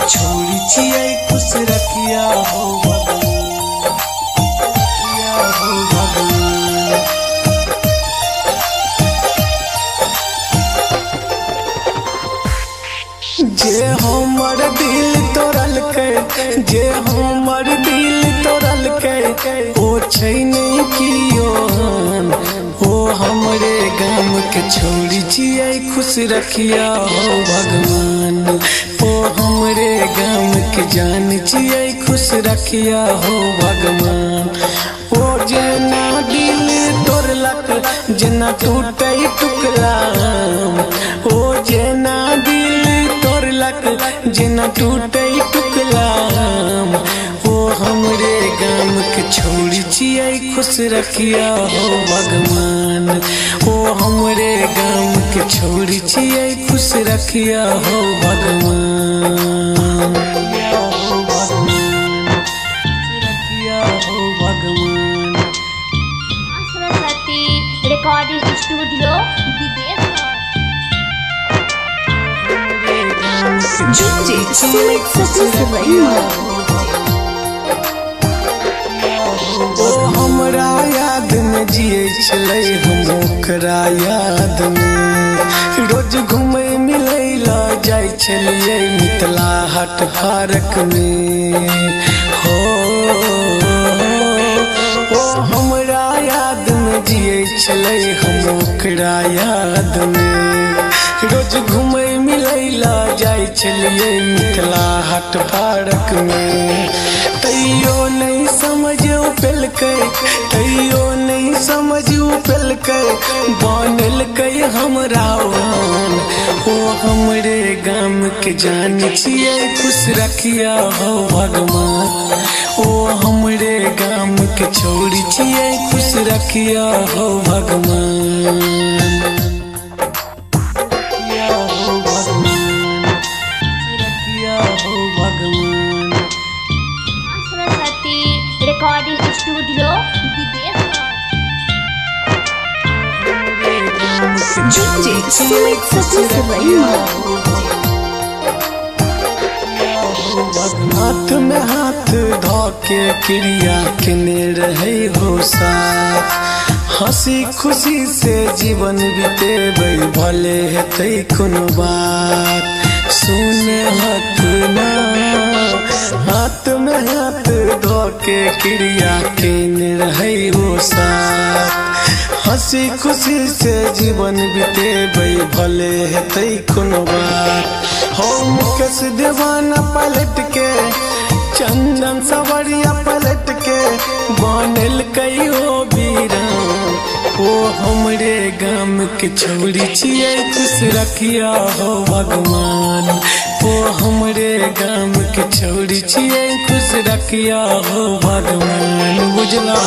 छोड़ी छियै खुश रखिया हो भगवान। जे हमर दिल तोड़ल जे हमर दिल तोड़ल ओ छै नहीं कियो ओ हमरे गाम के छोड़ी छियै खुश रखिया हो भगवान। ओ हमरे गाम के जान छियै खुश रखिया हो भगवान। ओ जेना दिल तोड़लक जेना टूटे टुकड़ा ओ जेना दिल तोड़लक जेना टूटे टुकड़ा ओ हमरे गाम के छोड़ी छियै खुश रखिया हो भगवान। ओ हमरे गाम के छोड़ी छियै खुश रखिया हो भगवान। सरस्वती रिकॉर्डिंग स्टूडियो विदेश। ओ हमरा याद में जिए छलै हम ओकरा याद में रोज घूमे मिलै ला जाय छलियै मिथिला हाट पार्क में हो। ओ हमरा याद में जिए छलै हम ओकरा याद में रोज घूमे मिलै ला जाय छलियै मिथिला हाट पार्क में। तैयो नहीं समझ पेलकै तैयो नहीं समझ पेलकै बनलकै हमरा वान। ओ हमरे गाम के जान छियै खुश रखिया हो भगवान। ओ हमरे गाम के छोड़ी छियै खुश रखिया हो भगवान। सरस्वती रिकॉर्डिंग स्टूडियो विदेश। हाथ में हाथ धोके क्रिया किने रहे हो साथ हंसी खुशी से जीवन बितेबै भले हेतै कोनो बात सुन हक ना। हाथ में हाथ धोके क्रिया किने रहे हो साथ हंसी खुशी से जीवन बितेबै भले हेतै कोनो बात। हो मुकेश दीवाना पलट के चंदन सवरिया पलट के बनल कहियो वीरान। ओ हमरे गाम के छोड़ी छियै खुश रखिया हो भगवान। ओ हमरे गाम के छोड़ी छियै खुश रखिया हो भगवान। बुझला।